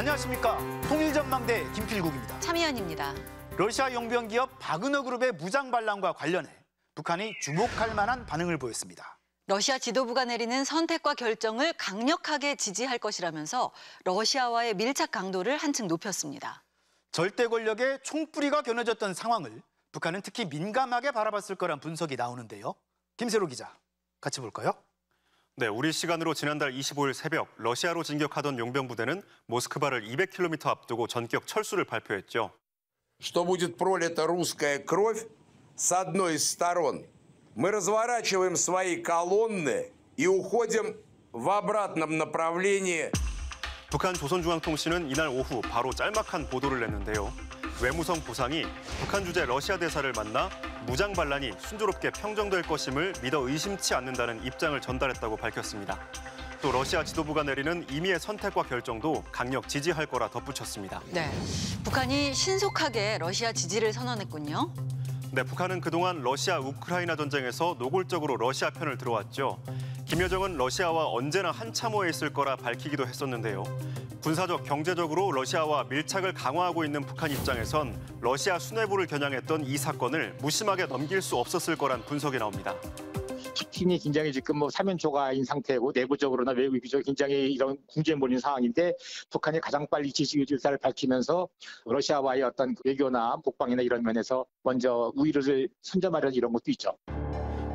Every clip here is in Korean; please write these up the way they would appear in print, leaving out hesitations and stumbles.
안녕하십니까. 통일전망대 김필국입니다. 차미연입니다. 러시아 용병기업 바그너 그룹의 무장 반란과 관련해 북한이 주목할 만한 반응을 보였습니다. 러시아 지도부가 내리는 선택과 결정을 강력하게 지지할 것이라면서 러시아와의 밀착 강도를 한층 높였습니다. 절대 권력의 총뿌리가 겨눠졌던 상황을 북한은 특히 민감하게 바라봤을 거란 분석이 나오는데요. 김세로 기자, 같이 볼까요? 네, 우리 시간으로 지난달 25일 새벽 러시아로 진격하던 용병부대는 모스크바를 200km 앞두고 전격 철수를 발표했죠. Что будет пролита русская кровь с одной из сторон. Мы разворачиваем свои колонны и уходим в обратном направлении. 북한 조선중앙통신은 이날 오후 바로 짤막한 보도를 냈는데요. 외무성 부상이 북한 주재 러시아 대사를 만나 무장 반란이 순조롭게 평정될 것임을 믿어 의심치 않는다는 입장을 전달했다고 밝혔습니다. 또 러시아 지도부가 내리는 임의의 선택과 결정도 강력 지지할 거라 덧붙였습니다. 네, 북한이 신속하게 러시아 지지를 선언했군요. 네, 북한은 그동안 러시아 우크라이나 전쟁에서 노골적으로 러시아 편을 들어왔죠. 김여정은 러시아와 언제나 한 참호에 있을 거라 밝히기도 했었는데요. 군사적, 경제적으로 러시아와 밀착을 강화하고 있는 북한 입장에선 러시아 수뇌부를 겨냥했던 이 사건을 무심하게 넘길 수 없었을 거란 분석이 나옵니다. 푸틴이 굉장히 지금 사면초가인 상태고 내부적으로나 외부적으로 굉장히 이런 궁지에 몰린 상황인데 북한이 가장 빨리 지시 의사를 밝히면서 러시아와의 어떤 외교나 국방이나 이런 면에서 먼저 우위를 선점하려는 이런 것도 있죠.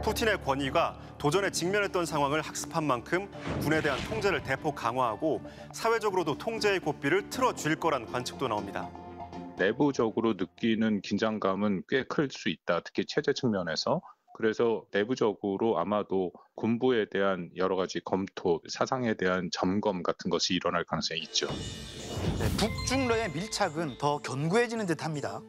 푸틴의 권위가 도전에 직면했던 상황을 학습한 만큼 군에 대한 통제를 대폭 강화하고 사회적으로도 통제의 고삐를 틀어줄 거란 관측도 나옵니다. 내부적으로 느끼는 긴장감은 꽤 클 수 있다. 특히 체제 측면에서. 그래서 내부적으로 아마도 군부에 대한 여러 가지 검토, 사상에 대한 점검 같은 것이 일어날 가능성이 있죠. 네, 북중러의 밀착은 더 견고해지는 듯합니다.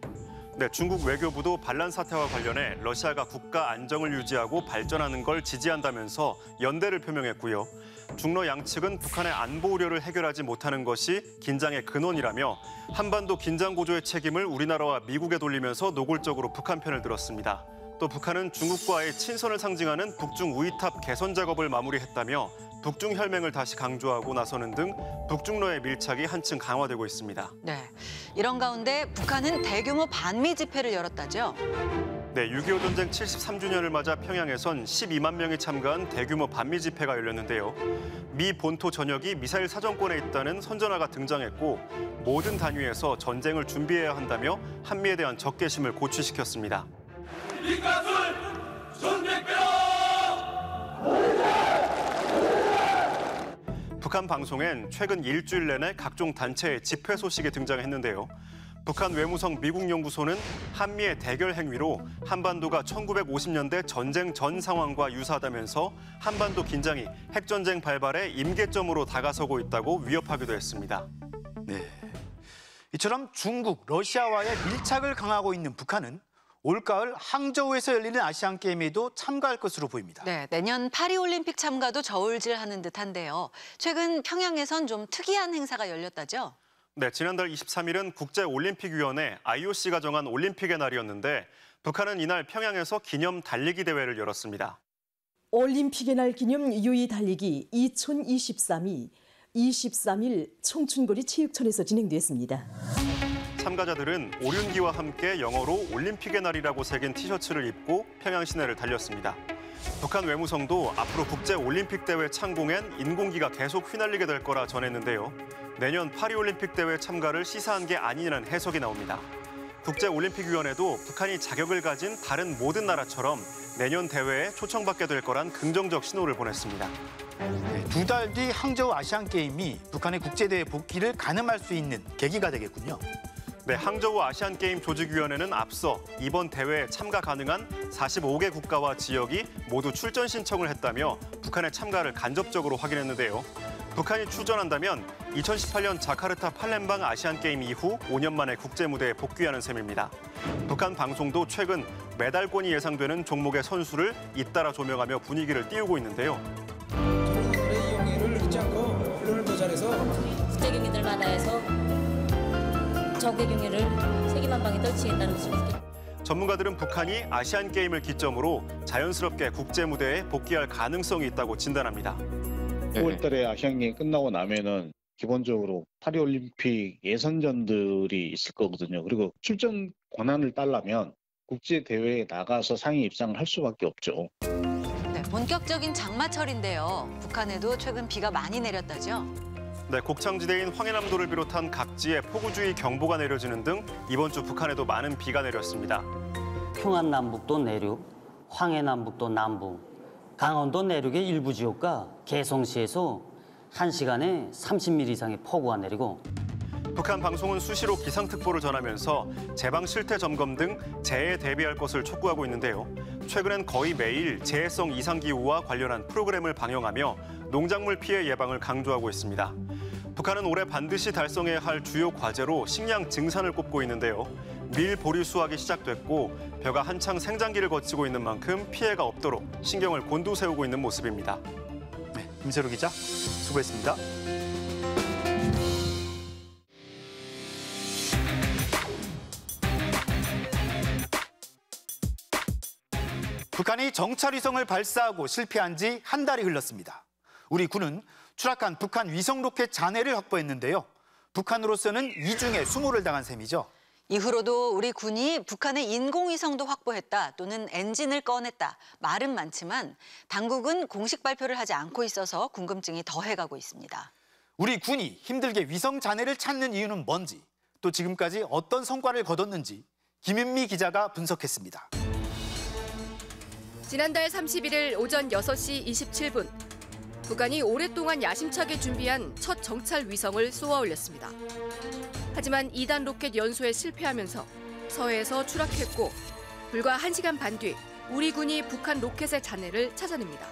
네, 중국 외교부도 반란 사태와 관련해 러시아가 국가 안정을 유지하고 발전하는 걸 지지한다면서 연대를 표명했고요. 중러 양측은 북한의 안보 우려를 해결하지 못하는 것이 긴장의 근원이라며 한반도 긴장 고조의 책임을 우리나라와 미국에 돌리면서 노골적으로 북한 편을 들었습니다. 또 북한은 중국과의 친선을 상징하는 북중 우이탑 개선 작업을 마무리했다며 북중 혈맹을 다시 강조하고 나서는 등 북중러의 밀착이 한층 강화되고 있습니다. 네, 이런 가운데 북한은 대규모 반미 집회를 열었다죠. 네, 6.25 전쟁 73주년을 맞아 평양에선 12만 명이 참가한 대규모 반미 집회가 열렸는데요. 미 본토 전역이 미사일 사정권에 있다는 선전화가 등장했고 모든 단위에서 전쟁을 준비해야 한다며 한미에 대한 적개심을 고취시켰습니다. 북한 방송엔 최근 일주일 내내 각종 단체의 집회 소식이 등장했는데요. 북한 외무성 미국 연구소는 한미의 대결 행위로 한반도가 1950년대 전쟁 전 상황과 유사하다면서 한반도 긴장이 핵전쟁 발발의 임계점으로 다가서고 있다고 위협하기도 했습니다. 네, 이처럼 중국, 러시아와의 밀착을 강화하고 있는 북한은 올가을 항저우에서 열리는 아시안게임에도 참가할 것으로 보입니다. 네, 내년 파리올림픽 참가도 저울질하는 듯한데요. 최근 평양에선 좀 특이한 행사가 열렸다죠? 네, 지난달 23일은 국제올림픽위원회 IOC가 정한 올림픽의 날이었는데 북한은 이날 평양에서 기념 달리기 대회를 열었습니다. 올림픽의 날 기념 유의 달리기 2023이 23일 청춘거리 체육관에서 진행됐습니다. 참가자들은 오륜기와 함께 영어로 올림픽의 날이라고 새긴 티셔츠를 입고 평양 시내를 달렸습니다. 북한 외무성도 앞으로 국제올림픽 대회 창공엔 인공기가 계속 휘날리게 될 거라 전했는데요. 내년 파리올림픽 대회 참가를 시사한 게 아니라는 해석이 나옵니다. 국제올림픽위원회도 북한이 자격을 가진 다른 모든 나라처럼 내년 대회에 초청받게 될 거란 긍정적 신호를 보냈습니다. 네, 2달 뒤 항저우 아시안게임이 북한의 국제대회 복귀를 가늠할 수 있는 계기가 되겠군요. 네, 항저우 아시안게임 조직위원회는 앞서 이번 대회에 참가 가능한 45개 국가와 지역이 모두 출전 신청을 했다며 북한의 참가를 간접적으로 확인했는데요. 북한이 출전한다면 2018년 자카르타 팔렘방 아시안게임 이후 5년 만에 국제무대에 복귀하는 셈입니다. 북한 방송도 최근 메달권이 예상되는 종목의 선수를 잇따라 조명하며 분위기를 띄우고 있는데요. 저런 이용회를 잊지 않고 훈련을 더 잘해서 국제경기들 만나서 적의 경기를 세계만방에 떨치겠다는 것입니다. 전문가들은 북한이 아시안게임을 기점으로 자연스럽게 국제무대에 복귀할 가능성이 있다고 진단합니다. 9월 달에 아시안게임 끝나고 나면은 기본적으로 파리올림픽 예선전들이 있을 거거든요. 그리고 출전 권한을 따려면 국제 대회에 나가서 상위 입상을 할 수밖에 없죠. 네, 본격적인 장마철인데요. 북한에도 최근 비가 많이 내렸다죠. 네, 곡창지대인 황해남도를 비롯한 각지에 폭우주의 경보가 내려지는 등 이번 주 북한에도 많은 비가 내렸습니다. 평안남북도 내륙, 황해남북도 남부, 강원도 내륙의 일부 지역과 개성시에서 1시간에 30mm 이상의 폭우가 내리고 북한 방송은 수시로 기상특보를 전하면서 재방 실태 점검 등 재해에 대비할 것을 촉구하고 있는데요. 최근엔 거의 매일 재해성 이상기후와 관련한 프로그램을 방영하며 농작물 피해 예방을 강조하고 있습니다. 북한은 올해 반드시 달성해야 할 주요 과제로 식량 증산을 꼽고 있는데요. 밀 보리 수확이 시작됐고 벼가 한창 생장기를 거치고 있는 만큼 피해가 없도록 신경을 곤두세우고 있는 모습입니다. 네, 임세로 기자 수고했습니다. 북한이 정찰위성을 발사하고 실패한 지 한 달이 흘렀습니다. 우리 군은 추락한 북한 위성 로켓 잔해를 확보했는데요. 북한으로서는 이중에 수모를 당한 셈이죠. 이후로도 우리 군이 북한의 인공위성도 확보했다 또는 엔진을 꺼냈다 말은 많지만 당국은 공식 발표를 하지 않고 있어서 궁금증이 더해가고 있습니다. 우리 군이 힘들게 위성 잔해를 찾는 이유는 뭔지, 또 지금까지 어떤 성과를 거뒀는지 김윤미 기자가 분석했습니다. 지난달 31일 오전 6시 27분, 북한이 오랫동안 야심차게 준비한 첫 정찰 위성을 쏘아 올렸습니다. 하지만 2단 로켓 연소에 실패하면서 서해에서 추락했고 불과 1시간 반 뒤 우리 군이 북한 로켓의 잔해를 찾아냅니다.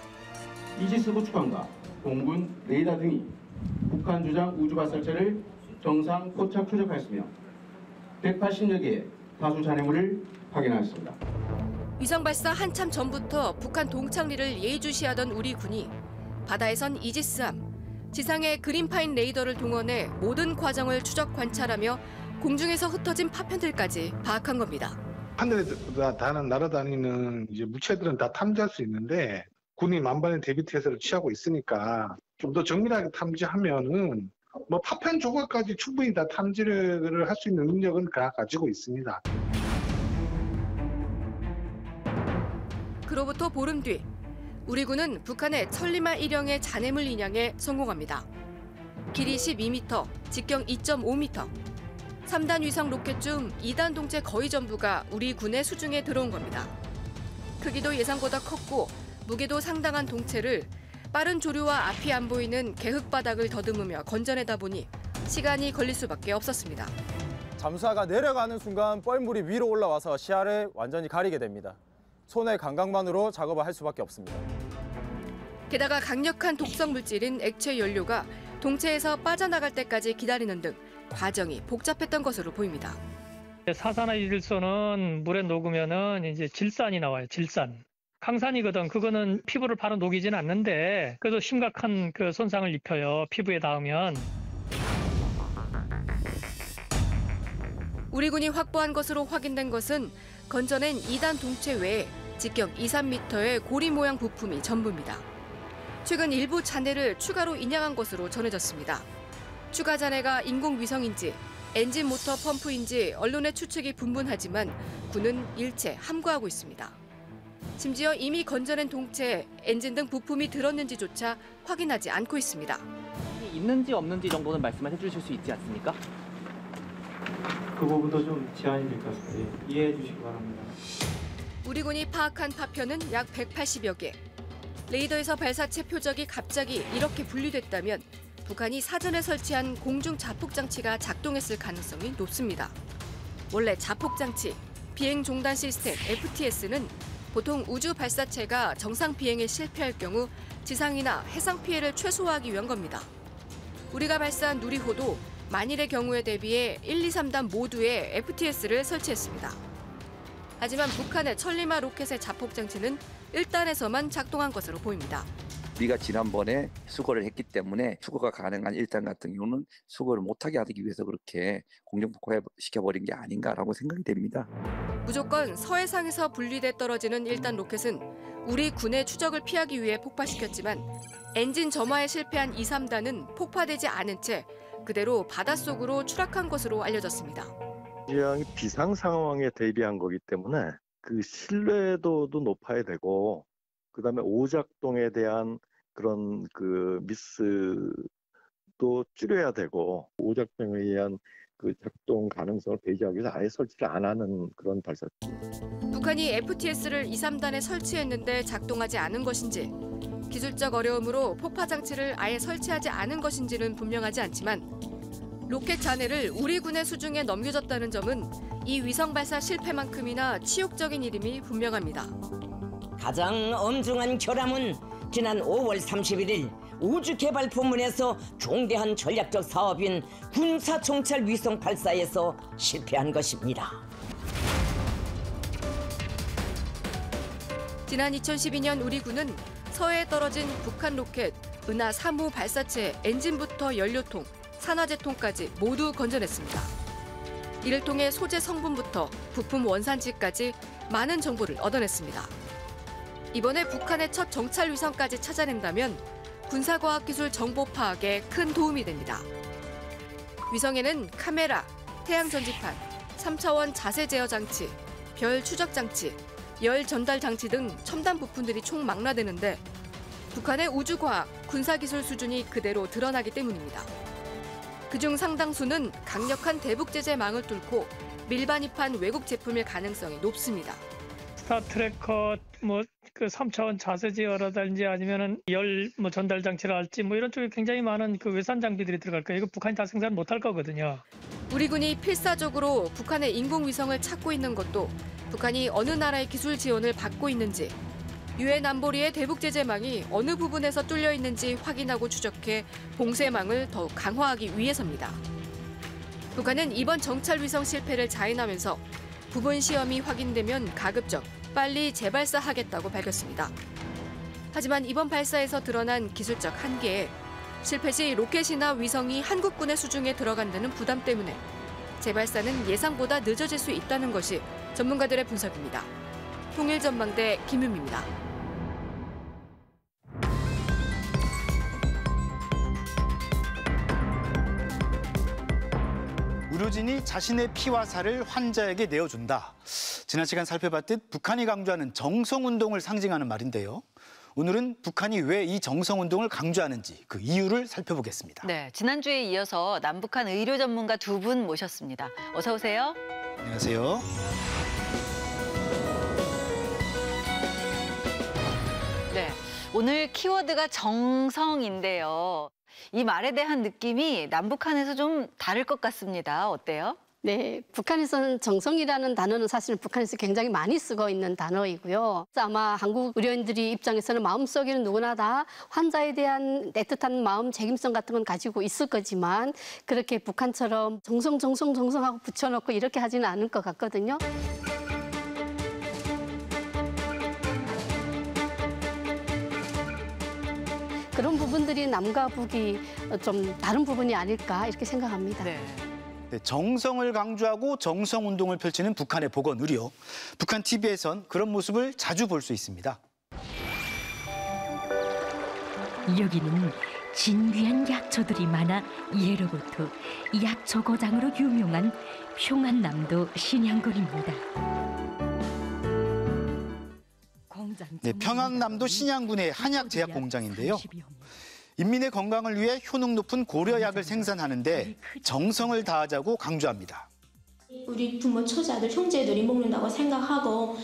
이지스 구축함과 공군 레이더 등이 북한 주장 우주발사체를 정상 포착 추적하였으며 180여 개의 다수 잔해물을 확인하였습니다. 위성 발사 한참 전부터 북한 동창리를 예의주시하던 우리 군이 바다에선 이지스함, 지상에 그린파인 레이더를 동원해 모든 과정을 추적 관찰하며 공중에서 흩어진 파편들까지 파악한 겁니다. 하늘에 날아다니는 이제 무체들은 다 탐지할 수 있는데 군이 만반의 대비 태세를 취하고 있으니까 좀 더 정밀하게 탐지하면은 뭐 파편 조각까지 충분히 다 탐지를 할 수 있는 능력은 다 가지고 있습니다. 그로부터 보름 뒤 우리 군은 북한의 천리마 1형의 잔해물 인양에 성공합니다. 길이 12m, 직경 2.5m. 3단 위성 로켓 중 2단 동체 거의 전부가 우리 군의 수중에 들어온 겁니다. 크기도 예상보다 컸고 무게도 상당한 동체를 빠른 조류와 앞이 안 보이는 개흙 바닥을 더듬으며 건져내다 보니 시간이 걸릴 수밖에 없었습니다. 잠수하가 내려가는 순간 뻘물이 위로 올라와서 시야를 완전히 가리게 됩니다. 손의 감각만으로 작업을 할 수밖에 없습니다. 게다가 강력한 독성 물질인 액체 연료가 동체에서 빠져나갈 때까지 기다리는 등 과정이 복잡했던 것으로 보입니다. 사산화이질소는 물에 녹으면은 이제 질산이 나와요. 질산. 강산이거든. 그거는 피부를 바로 녹이지는 않는데 그래도 심각한 그 손상을 입혀요. 피부에 닿으면. 우리 군이 확보한 것으로 확인된 것은 건져낸 2단 동체 외에 직경 2, 3m의 고리 모양 부품이 전부입니다. 최근 일부 잔해를 추가로 인양한 것으로 전해졌습니다. 추가 잔해가 인공위성인지 엔진 모터 펌프인지 언론의 추측이 분분하지만 군은 일체 함구하고 있습니다. 심지어 이미 건져낸 동체에 엔진 등 부품이 들었는지조차 확인하지 않고 있습니다. 있는지 없는지 정도는 말씀해 주실 수 있지 않습니까? 그 부분도 좀 제한이 될 것 같습니다. 이해해 주시기 바랍니다. 우리 군이 파악한 파편은 약 180여 개. 레이더에서 발사체 표적이 갑자기 이렇게 분리됐다면 북한이 사전에 설치한 공중 자폭 장치가 작동했을 가능성이 높습니다. 원래 자폭 장치, 비행 종단 시스템 FTS는 보통 우주 발사체가 정상 비행에 실패할 경우 지상이나 해상 피해를 최소화하기 위한 겁니다. 우리가 발사한 누리호도 만일의 경우에 대비해 1, 2, 3단 모두에 FTS를 설치했습니다. 하지만 북한의 천리마 로켓의 자폭 장치는 1단에서만 작동한 것으로 보입니다. 우리가 지난번에 수거를 했기 때문에 수거가 가능한 1단 같은 경우는 수거를 못하게 하기 위해서 그렇게 공중폭파시켜버린 게 아닌가라고 생각이 됩니다. 무조건 서해상에서 분리돼 떨어지는 1단 로켓은 우리 군의 추적을 피하기 위해 폭파시켰지만 엔진 점화에 실패한 2, 3단은 폭파되지 않은 채 그대로 바닷속으로 추락한 것으로 알려졌습니다. 지형이 비상 상황에 대비한 거기 때문에 그 신뢰도도 높아야 되고 그다음에 오작동에 대한 그런 그 미스도 줄여야 되고 오작동에 의한 그 작동 가능성을 배제하기 위해서 아예 설치를 안 하는 그런 발사체입니다. 북한이 FTS를 2, 3단에 설치했는데 작동하지 않은 것인지 기술적 어려움으로 폭파 장치를 아예 설치하지 않은 것인지는 분명하지 않지만 로켓 잔해를 우리 군의 수중에 넘겨졌다는 점은 이 위성 발사 실패만큼이나 치욕적인 일임이 분명합니다. 가장 엄중한 결함은 지난 5월 31일 우주개발부문에서 중대한 전략적 사업인 군사정찰 위성 발사에서 실패한 것입니다. 지난 2012년 우리 군은 서해에 떨어진 북한 로켓 은하 3호 발사체 엔진부터 연료통, 산화제통까지 모두 건져냈습니다. 이를 통해 소재 성분부터 부품 원산지까지 많은 정보를 얻어냈습니다. 이번에 북한의 첫 정찰 위성까지 찾아낸다면 군사과학기술 정보 파악에 큰 도움이 됩니다. 위성에는 카메라, 태양 전지판, 3차원 자세 제어 장치, 별 추적 장치, 열 전달 장치 등 첨단 부품들이 총 망라되는데 북한의 우주과학, 군사기술 수준이 그대로 드러나기 때문입니다. 그중 상당수는 강력한 대북 제재망을 뚫고 밀반입한 외국 제품일 가능성이 높습니다. 스타트래커 그 3차원 자세 제어라든지 아니면은 열 전달 장치를 할지 이런 쪽에 굉장히 많은 그 외산 장비들이 들어갈 거예요. 이거 북한이 다 생산 못할 거거든요. 우리 군이 필사적으로 북한의 인공위성을 찾고 있는 것도 북한이 어느 나라의 기술 지원을 받고 있는지, 유엔 안보리의 대북 제재망이 어느 부분에서 뚫려 있는지 확인하고 추적해 봉쇄망을 더욱 강화하기 위해서입니다. 북한은 이번 정찰 위성 실패를 자인하면서 부분 시험이 확인되면 가급적 빨리 재발사하겠다고 밝혔습니다. 하지만 이번 발사에서 드러난 기술적 한계에 실패 시 로켓이나 위성이 한국군의 수중에 들어간다는 부담 때문에 재발사는 예상보다 늦어질 수 있다는 것이 전문가들의 분석입니다. 통일전망대 김윤미입니다. 의료진이 자신의 피와 살을 환자에게 내어준다. 지난 시간 살펴봤듯 북한이 강조하는 정성운동을 상징하는 말인데요. 오늘은 북한이 왜 이 정성운동을 강조하는지 그 이유를 살펴보겠습니다. 네, 지난주에 이어서 남북한 의료 전문가 두 분 모셨습니다. 어서 오세요. 안녕하세요. 네, 오늘 키워드가 정성인데요. 이 말에 대한 느낌이 남북한에서 좀 다를 것 같습니다. 어때요? 네, 북한에서는 정성이라는 단어는 사실 북한에서 굉장히 많이 쓰고 있는 단어이고요. 그래서 아마 한국 의료인들이 입장에서는 마음속에는 누구나 다 환자에 대한 애틋한 마음, 책임성 같은 건 가지고 있을 거지만 그렇게 북한처럼 정성하고 붙여놓고 이렇게 하지는 않을 것 같거든요. 그런 부분들이 남과 북이 좀 다른 부분이 아닐까 이렇게 생각합니다. 네, 정성을 강조하고 정성운동을 펼치는 북한의 보건의료. 북한 TV에선 그런 모습을 자주 볼 수 있습니다. 여기는 진귀한 약초들이 많아 예로부터 약초 고장으로 유명한 평안남도 신양군입니다. 네, 평안남도 신양군의 한약 제약 공장인데요. 인민의 건강을 위해 효능 높은 고려약을 생산하는데 정성을 다하자고 강조합니다. 우리 부모, 처자들, 형제들이 먹는다고 생각하고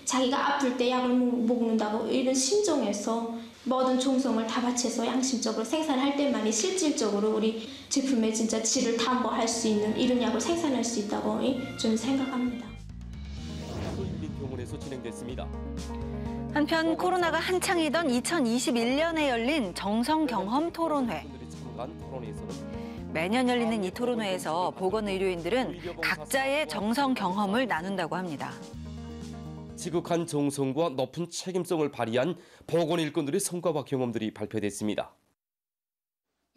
자기가 아플 때 약을 먹는다고 이런 심정에서 모든 정성을 다 바쳐서 양심적으로 생산할 때만이 실질적으로 우리 제품의 진짜 질을 담보할 수 있는 이런 약을 생산할 수 있다고 저는 생각합니다. 병원에서 진행됐습니다. 한편 코로나가 한창이던 2021년에 열린 정성경험 토론회. 매년 열리는 이 토론회에서 보건의료인들은 각자의 정성경험을 나눈다고 합니다. 지극한 정성과 높은 책임성을 발휘한 보건 일꾼들의 성과와 경험들이 발표됐습니다.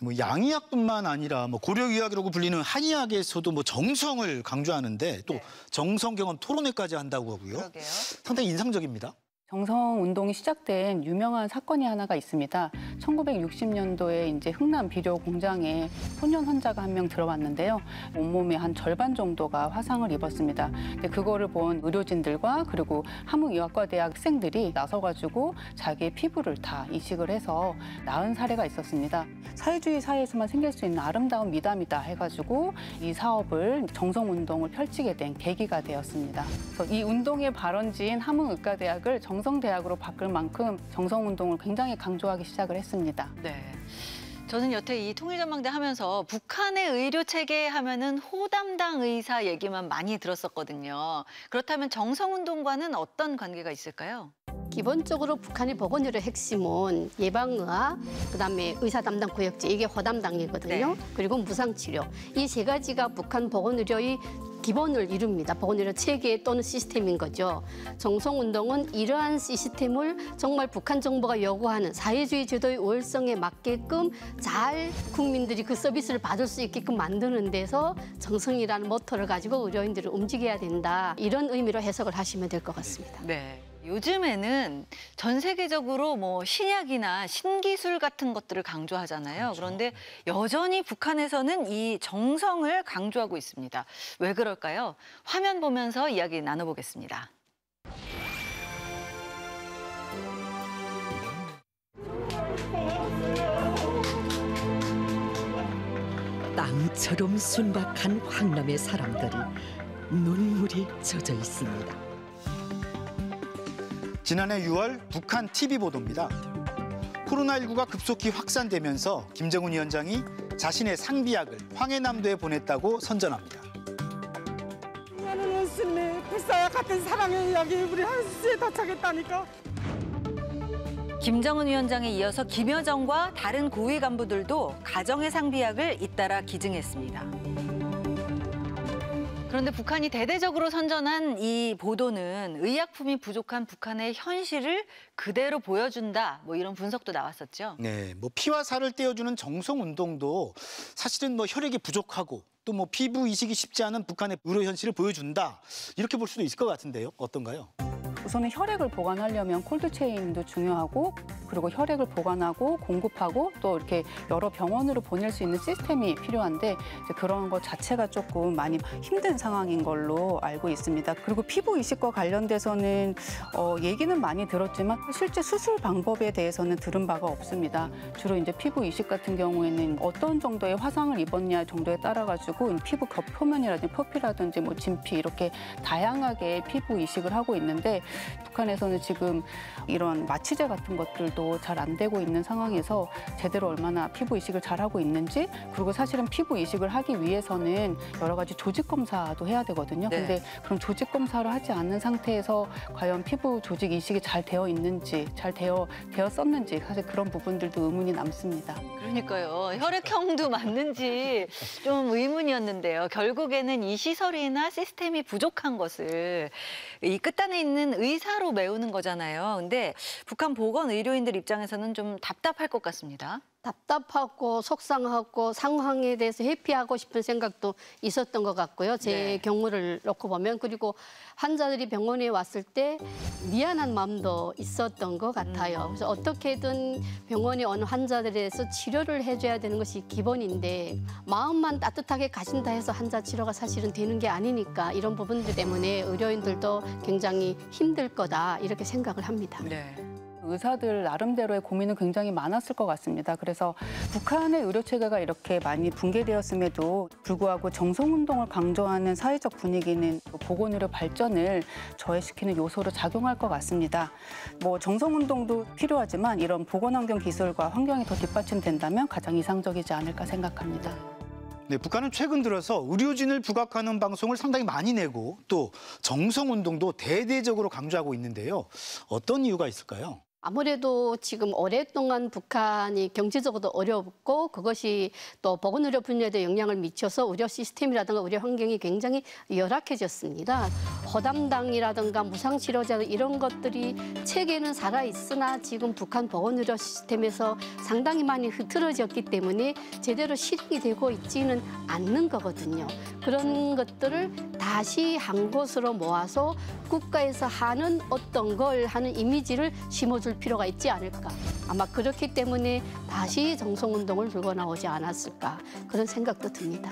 뭐 양의학뿐만 아니라 뭐 고려의학이라고 불리는 한의학에서도 뭐 정성을 강조하는데 또 정성 경험 토론회까지 한다고 하고요. 그러게요. 상당히 인상적입니다. 정성 운동이 시작된 유명한 사건이 하나가 있습니다. 1960년도에 이제 흥남 비료 공장에 소년 환자가 한 명 들어왔는데요. 온몸의 한 절반 정도가 화상을 입었습니다. 근데 그거를 본 의료진들과 그리고 함흥의학과대학 학생들이 나서가지고 자기의 피부를 다 이식을 해서 나은 사례가 있었습니다. 사회주의 사회에서만 생길 수 있는 아름다운 미담이다 해가지고 이 사업을 정성 운동을 펼치게 된 계기가 되었습니다. 그래서 이 운동의 발원지인 함흥의과대학을 정성대학으로 바꿀 만큼 정성운동을 굉장히 강조하기 시작을 했습니다. 네. 저는 여태 이 통일전망대 하면서 북한의 의료체계 하면은 호담당 의사 얘기만 많이 들었었거든요. 그렇다면 정성운동과는 어떤 관계가 있을까요? 기본적으로 북한의 보건의료 핵심은 예방의학, 그다음에 의사 담당 구역제, 이게 호담당이거든요. 네. 그리고 무상치료. 이 세 가지가 북한 보건의료의 기본을 이룹니다. 보건의료 체계 또는 시스템인 거죠. 정성운동은 이러한 시스템을 정말 북한 정부가 요구하는 사회주의 제도의 우월성에 맞게끔 잘 국민들이 그 서비스를 받을 수 있게끔 만드는 데서 정성이라는 모토를 가지고 의료인들을 움직여야 된다. 이런 의미로 해석을 하시면 될 것 같습니다. 네. 요즘에는 전 세계적으로 뭐 신약이나 신기술 같은 것들을 강조하잖아요. 그런데 여전히 북한에서는 이 정성을 강조하고 있습니다. 왜 그럴까요? 화면 보면서 이야기 나눠보겠습니다. 땅처럼 순박한 황남의 사람들이 눈물이 젖어 있습니다. 지난해 6월 북한 TV 보도입니다. 코로나19가 급속히 확산되면서 김정은 위원장이 자신의 상비약을 황해남도에 보냈다고 선전합니다. 나는 스님의 불사와 같은 사랑의 이야기 우리 한수에 도착했다니까. 김정은 위원장에 이어서 김여정과 다른 고위 간부들도 가정의 상비약을 잇따라 기증했습니다. 그런데 북한이 대대적으로 선전한 이 보도는 의약품이 부족한 북한의 현실을 그대로 보여준다. 뭐 이런 분석도 나왔었죠. 네, 뭐 피와 살을 떼어주는 정성 운동도 사실은 뭐 혈액이 부족하고 또 뭐 피부 이식이 쉽지 않은 북한의 의료 현실을 보여준다. 이렇게 볼 수도 있을 것 같은데요. 어떤가요? 우선은 혈액을 보관하려면 콜드체인도 중요하고 그리고 혈액을 보관하고 공급하고 또 이렇게 여러 병원으로 보낼 수 있는 시스템이 필요한데 이제 그런 것 자체가 조금 많이 힘든 상황인 걸로 알고 있습니다. 그리고 피부 이식과 관련돼서는 얘기는 많이 들었지만 실제 수술 방법에 대해서는 들은 바가 없습니다. 주로 이제 피부 이식 같은 경우에는 어떤 정도의 화상을 입었냐 정도에 따라 가지고 피부 겉표면이라든지 표피라든지 뭐 진피 이렇게 다양하게 피부 이식을 하고 있는데 북한에서는 지금 이런 마취제 같은 것들도 잘 안 되고 있는 상황에서 제대로 얼마나 피부 이식을 잘 하고 있는지 그리고 사실은 피부 이식을 하기 위해서는 여러 가지 조직 검사도 해야 되거든요. 네. 근데 그런 조직 검사를 하지 않는 상태에서 과연 피부 조직 이식이 잘 되어 있는지 잘 되었었는지 사실 그런 부분들도 의문이 남습니다. 그러니까요. 혈액형도 맞는지 좀 의문이었는데요. 결국에는 이 시설이나 시스템이 부족한 것을 이 끝단에 있는 의사로 메우는 거잖아요. 근데 북한 보건의료인들 입장에서는 좀 답답할 것 같습니다. 답답하고 속상하고 상황에 대해서 회피하고 싶은 생각도 있었던 것 같고요. 제 경우를 놓고 보면 그리고 환자들이 병원에 왔을 때 미안한 마음도 있었던 것 같아요. 그래서 어떻게든 병원에 온 환자들에 대해서 치료를 해줘야 되는 것이 기본인데 마음만 따뜻하게 가신다 해서 환자 치료가 사실은 되는 게 아니니까 이런 부분들 때문에 의료인들도 굉장히 힘들 거다 이렇게 생각을 합니다. 네. 의사들 나름대로의 고민은 굉장히 많았을 것 같습니다. 그래서 북한의 의료 체계가 이렇게 많이 붕괴되었음에도 불구하고 정성운동을 강조하는 사회적 분위기는 보건의료 발전을 저해시키는 요소로 작용할 것 같습니다. 뭐 정성운동도 필요하지만 이런 보건환경 기술과 환경이 더 뒷받침된다면 가장 이상적이지 않을까 생각합니다. 네, 북한은 최근 들어서 의료진을 부각하는 방송을 상당히 많이 내고 또 정성운동도 대대적으로 강조하고 있는데요. 어떤 이유가 있을까요? 아무래도 지금 오랫동안 북한이 경제적으로도 어렵고 그것이 또 보건의료 분야에도 영향을 미쳐서 의료 시스템이라든가 의료 환경이 굉장히 열악해졌습니다. 호담당이라든가 무상치료자 이런 것들이 체계는 살아있으나 지금 북한 보건의료 시스템에서 상당히 많이 흐트러졌기 때문에 제대로 실행이 되고 있지는 않는 거거든요. 그런 것들을 다시 한 곳으로 모아서 국가에서 하는 어떤 걸 하는 이미지를 심어줄 필요가 있지 않을까. 아마 그렇기 때문에 다시 정성운동을 들고 나오지 않았을까. 그런 생각도 듭니다.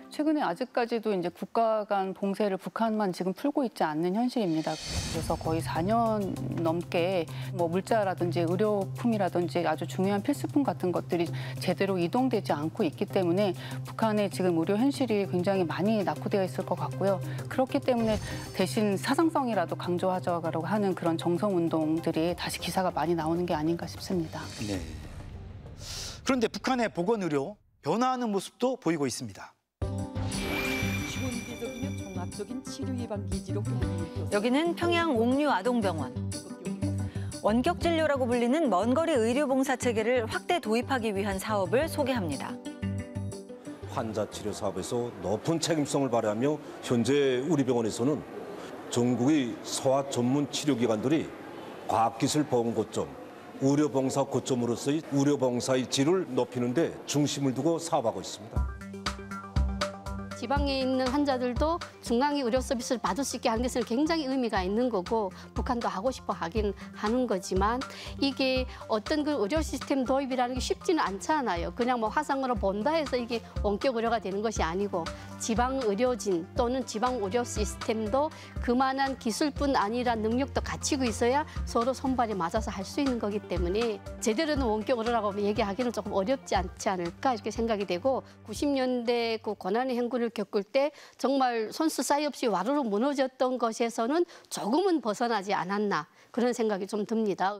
최근에 아직까지도 이제 국가 간 봉쇄를 북한만 지금 풀고 있지 않는 현실입니다. 그래서 거의 4년 넘게 뭐 물자라든지 의료품이라든지 아주 중요한 필수품 같은 것들이 제대로 이동되지 않고 있기 때문에 북한의 지금 의료 현실이 굉장히 많이 낙후되어 있을 것 같고요. 그렇기 때문에 대신 사상성이라도 강조하자고 하는 그런 정성운동들이 다시 기사가 많이 나오는 게 아닌가 싶습니다. 네. 그런데 북한의 보건의료 변화하는 모습도 보이고 있습니다. 종합적인 치료 예방 기지로 불리는 여기는 평양 옥류 아동병원. 원격 진료라고 불리는 먼거리 의료봉사 체계를 확대 도입하기 위한 사업을 소개합니다. 환자 치료 사업에서 높은 책임성을 발휘하며 현재 우리 병원에서는 전국의 소아 전문 치료기관들이 과학기술 보건 고점, 의료봉사 고점으로서의 의료봉사의 질을 높이는 데 중심을 두고 사업하고 있습니다. 지방에 있는 환자들도 중앙의 의료 서비스를 받을 수 있게 하는 것은 굉장히 의미가 있는 거고 북한도 하고 싶어 하긴 하는 거지만 이게 어떤 그 의료 시스템 도입이라는 게 쉽지는 않잖아요. 그냥 뭐 화상으로 본다 해서 이게 원격 의료가 되는 것이 아니고 지방 의료진 또는 지방 의료 시스템도 그만한 기술뿐 아니라 능력도 갖추고 있어야 서로 손발이 맞아서 할 수 있는 거기 때문에 제대로 된 원격 의료라고 얘기하기는 조금 어렵지 않지 않을까 이렇게 생각이 되고 90년대 그 고난의 행군을 겪을 때 정말 손수 사이 없이 와르르 무너졌던 것에서는 조금은 벗어나지 않았나 그런 생각이 좀 듭니다.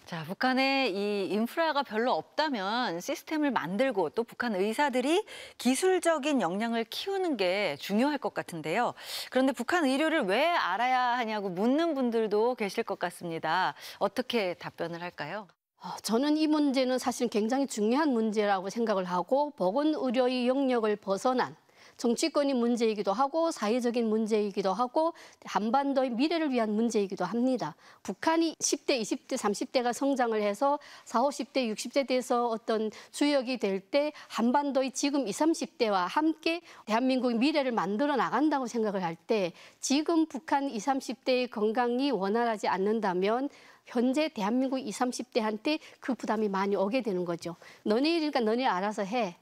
자, 북한에 이 인프라가 별로 없다면 시스템을 만들고 또 북한 의사들이 기술적인 역량을 키우는 게 중요할 것 같은데요. 그런데 북한 의료를 왜 알아야 하냐고 묻는 분들도 계실 것 같습니다. 어떻게 답변을 할까요? 저는 이 문제는 사실 굉장히 중요한 문제라고 생각을 하고 보건의료의 영역을 벗어난 정치권이 문제이기도 하고 사회적인 문제이기도 하고 한반도의 미래를 위한 문제이기도 합니다. 북한이 10대, 20대, 30대가 성장을 해서 40, 50대, 60대 돼서 어떤 주역이 될 때 한반도의 지금 20, 30대와 함께 대한민국의 미래를 만들어 나간다고 생각을 할 때 지금 북한 20, 30대의 건강이 원활하지 않는다면 현재 대한민국 20, 30대한테 그 부담이 많이 오게 되는 거죠. 너네 일이니까 너네 알아서 해.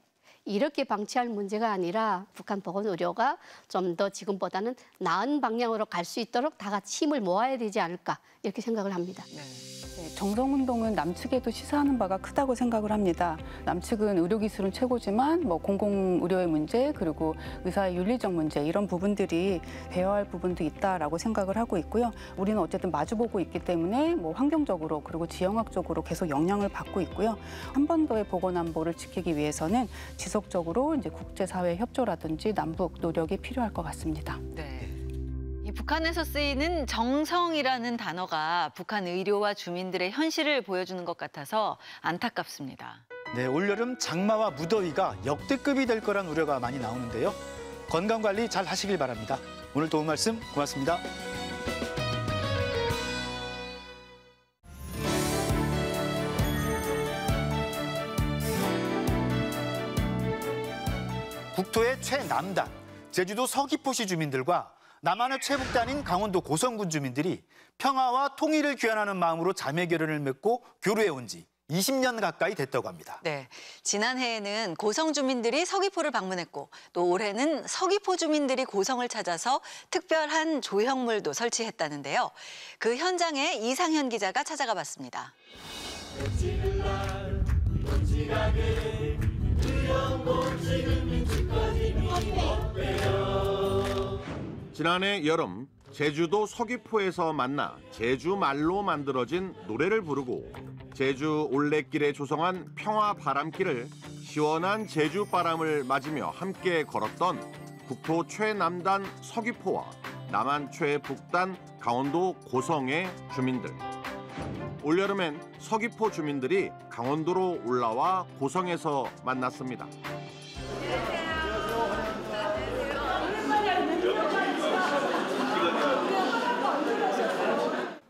이렇게 방치할 문제가 아니라 북한 보건의료가 좀 더 지금보다는 나은 방향으로 갈 수 있도록 다 같이 힘을 모아야 되지 않을까 이렇게 생각을 합니다. 정성운동은 남측에도 시사하는 바가 크다고 생각을 합니다. 남측은 의료기술은 최고지만 뭐 공공의료의 문제 그리고 의사의 윤리적 문제 이런 부분들이 배워야 할 부분도 있다라고 생각을 하고 있고요. 우리는 어쨌든 마주보고 있기 때문에 뭐 환경적으로 그리고 지형학적으로 계속 영향을 받고 있고요. 한반도의 보건안보를 지키기 위해서는 지속적으로 이제 국제사회 협조라든지 남북 노력이 필요할 것 같습니다. 네. 이 북한에서 쓰이는 정성이라는 단어가 북한 의료와 주민들의 현실을 보여주는 것 같아서 안타깝습니다. 네, 올여름 장마와 무더위가 역대급이 될 거란 우려가 많이 나오는데요. 건강관리 잘 하시길 바랍니다. 오늘 도움 말씀 고맙습니다. 국토의 최남단, 제주도 서귀포시 주민들과 남한의 최북단인 강원도 고성군 주민들이 평화와 통일을 귀환하는 마음으로 자매 결연을 맺고 교류해온 지 20년 가까이 됐다고 합니다. 네, 지난해에는 고성 주민들이 서귀포를 방문했고 또 올해는 서귀포 주민들이 고성을 찾아서 특별한 조형물도 설치했다는데요. 그 현장에 이상현 기자가 찾아가 봤습니다. 지난해 여름 제주도 서귀포에서 만나 제주말로 만들어진 노래를 부르고 제주 올레길에 조성한 평화 바람길을 시원한 제주 바람을 맞으며 함께 걸었던 국토 최남단 서귀포와 남한 최북단 강원도 고성의 주민들. 올여름엔 서귀포 주민들이 강원도로 올라와 고성에서 만났습니다.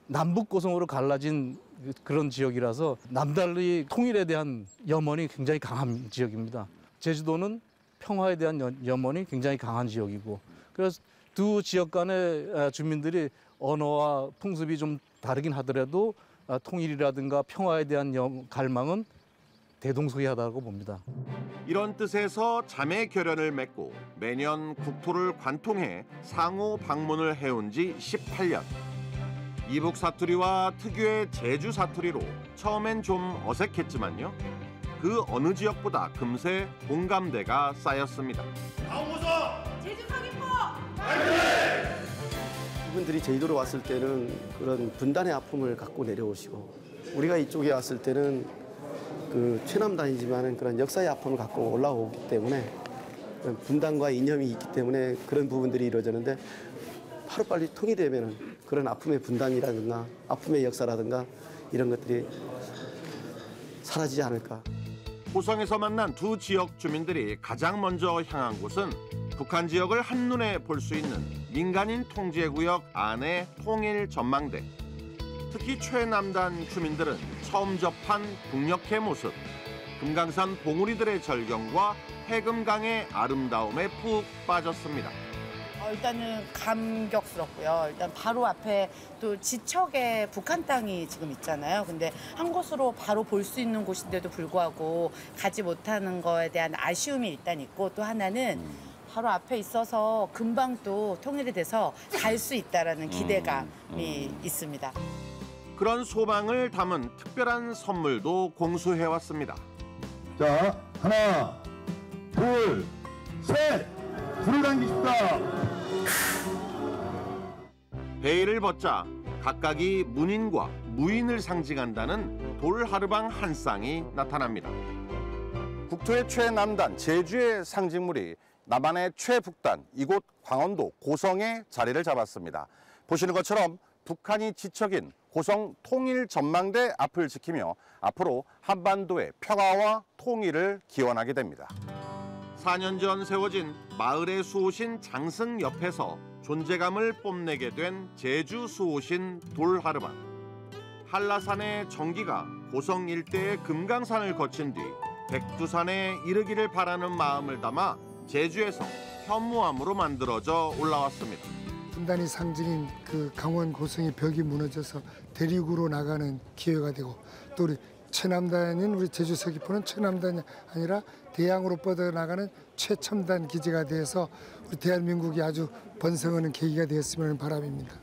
남북 고성으로 갈라진 그런 지역이라서 남달리 통일에 대한 염원이 굉장히 강한 지역입니다. 제주도는 평화에 대한 염원이 굉장히 강한 지역이고, 그래서 두 지역 간의 주민들이 언어와 풍습이 좀 다르긴 하더라도 통일이라든가 평화에 대한 갈망은 대동소이하다고 봅니다. 이런 뜻에서 자매 결연을 맺고 매년 국토를 관통해 상호 방문을 해온 지 18년. 이북 사투리와 특유의 제주 사투리로 처음엔 좀 어색했지만요. 그 어느 지역보다 금세 공감대가 쌓였습니다. 제주 서귀포! 이분들이 제주도로 왔을 때는 그런 분단의 아픔을 갖고 내려오시고, 우리가 이쪽에 왔을 때는 그 최남단이지만은 그런 역사의 아픔을 갖고 올라오기 때문에 분단과 이념이 있기 때문에 그런 부분들이 이루어졌는데, 하루빨리 통일되면은 그런 아픔의 분단이라든가 아픔의 역사라든가 이런 것들이 사라지지 않을까. 고성에서 만난 두 지역 주민들이 가장 먼저 향한 곳은 북한 지역을 한눈에 볼 수 있는 민간인 통제구역 안의 통일 전망대. 특히 최남단 주민들은 처음 접한 북녘의 모습, 금강산 봉우리들의 절경과 해금강의 아름다움에 푹 빠졌습니다. 일단은 감격스럽고요. 일단 바로 앞에 또 지척에 북한 땅이 지금 있잖아요. 근데 한 곳으로 바로 볼 수 있는 곳인데도 불구하고 가지 못하는 거에 대한 아쉬움이 일단 있고, 또 하나는 바로 앞에 있어서 금방 또 통일이 돼서 갈 수 있다라는 기대감이 있습니다. 그런 소망을 담은 특별한 선물도 공수해왔습니다. 자, 하나, 둘, 셋! 불을 당기십시다. 베일을 벗자 각각이 문인과 무인을 상징한다는 돌하르방 한 쌍이 나타납니다. 국토의 최남단 제주의 상징물이 남한의 최북단 이곳 강원도 고성에 자리를 잡았습니다. 보시는 것처럼 북한이 지척인 고성 통일 전망대 앞을 지키며 앞으로 한반도의 평화와 통일을 기원하게 됩니다. 4년 전 세워진 마을의 수호신 장승 옆에서 존재감을 뽐내게 된 제주 수호신 돌하르방. 한라산의 정기가 고성 일대의 금강산을 거친 뒤 백두산에 이르기를 바라는 마음을 담아 제주에서 현무암으로 만들어져 올라왔습니다. 분단의 상징인 그 강원 고성의 벽이 무너져서 대륙으로 나가는 기회가 되고, 또 우리 최남단인 우리 제주 서귀포는 최남단이 아니라 대양으로 뻗어나가는 최첨단 기지가 돼서 우리 대한민국이 아주 번성하는 계기가 되었으면 하는 바람입니다.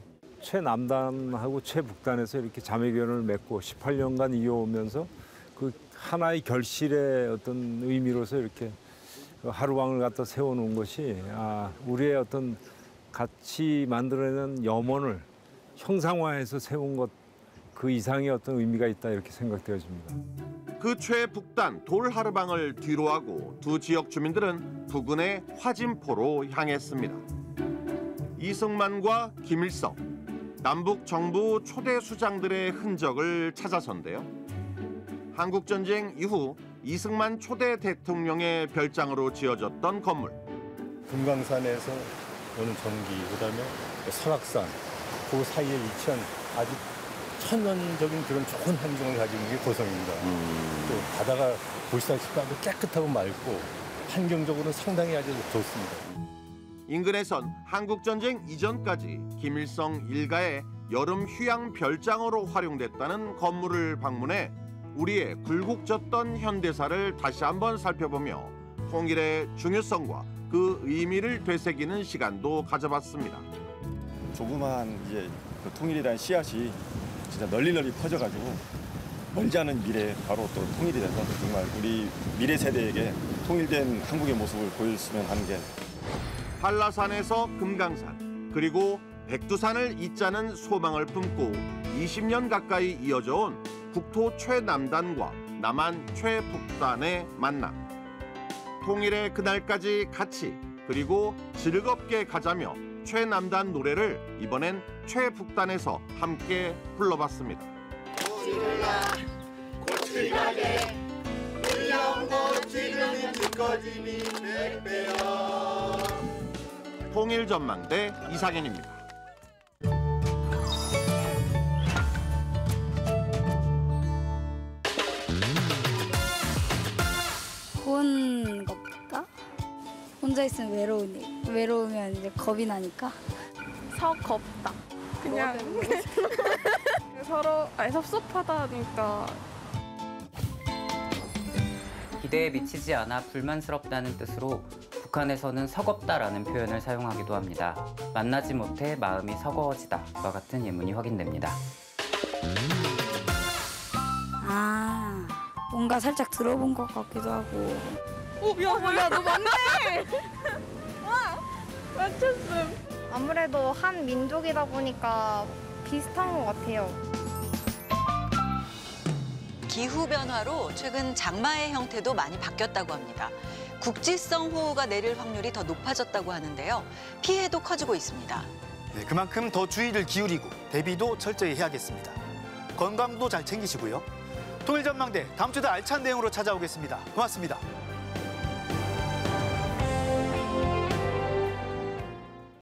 최남단하고 최북단에서 이렇게 자매결연을 맺고 18년간 이어오면서 그 하나의 결실의 어떤 의미로서 이렇게 하루방을 갖다 세워놓은 것이 우리의 어떤 같이 만들어내는 염원을 형상화해서 세운 것 그 이상의 어떤 의미가 있다 이렇게 생각되어집니다. 그 최북단 돌하르방을 뒤로하고 두 지역 주민들은 부근의 화진포로 향했습니다. 이승만과 김일성, 남북 정부 초대 수장들의 흔적을 찾아선데요. 한국전쟁 이후 이승만 초대 대통령의 별장으로 지어졌던 건물. 금강산에서 오는 전기, 그다음에 설악산, 그 사이에 위치한 아주 천연적인 그런 좋은 환경을 가지고 있는 게 고성입니다. 또 바다가 보시다시피 아주 깨끗하고 맑고 환경적으로는 상당히 아주 좋습니다. 인근에선 한국전쟁 이전까지 김일성 일가의 여름 휴양 별장으로 활용됐다는 건물을 방문해 우리의 굴곡졌던 현대사를 다시 한번 살펴보며 통일의 중요성과 그 의미를 되새기는 시간도 가져봤습니다. 조그마한 이제 그 통일이라는 씨앗이 진짜 널리 퍼져가지고 멀지 않은 미래에 바로 또 통일이 돼서 정말 우리 미래 세대에게 통일된 한국의 모습을 보였으면 하는 게. 한라산에서 금강산 그리고 백두산을 잇자는 소망을 품고 20년 가까이 이어져 온 국토 최남단과 남한 최북단의 만남. 통일의 그날까지 같이 그리고 즐겁게 가자며 최남단 노래를 이번엔 최북단에서 함께 불러봤습니다. 지를라 고칠 가게 물려고 지르는 두꺼짐이 100배여. 통일전망대 이상현입니다. 본 것보다 혼자 있으면 외로우면 이제 겁이 나니까 서겁다. 그냥 서로 섭섭하다니까. 기대에 미치지 않아 불만스럽다는 뜻으로 북한에서는 서겁다라는 표현을 사용하기도 합니다. 만나지 못해 마음이 서거워지다와 같은 예문이 확인됩니다. 아, 뭔가 살짝 들어본 것 같기도 하고. 야, 너 맞네. 와, 맞췄음. 아무래도 한 민족이다 보니까 비슷한 것 같아요. 기후변화로 최근 장마의 형태도 많이 바뀌었다고 합니다. 국지성 호우가 내릴 확률이 더 높아졌다고 하는데요. 피해도 커지고 있습니다. 네, 그만큼 더 주의를 기울이고 대비도 철저히 해야겠습니다. 건강도 잘 챙기시고요. 통일전망대 다음 주도 알찬 내용으로 찾아오겠습니다. 고맙습니다.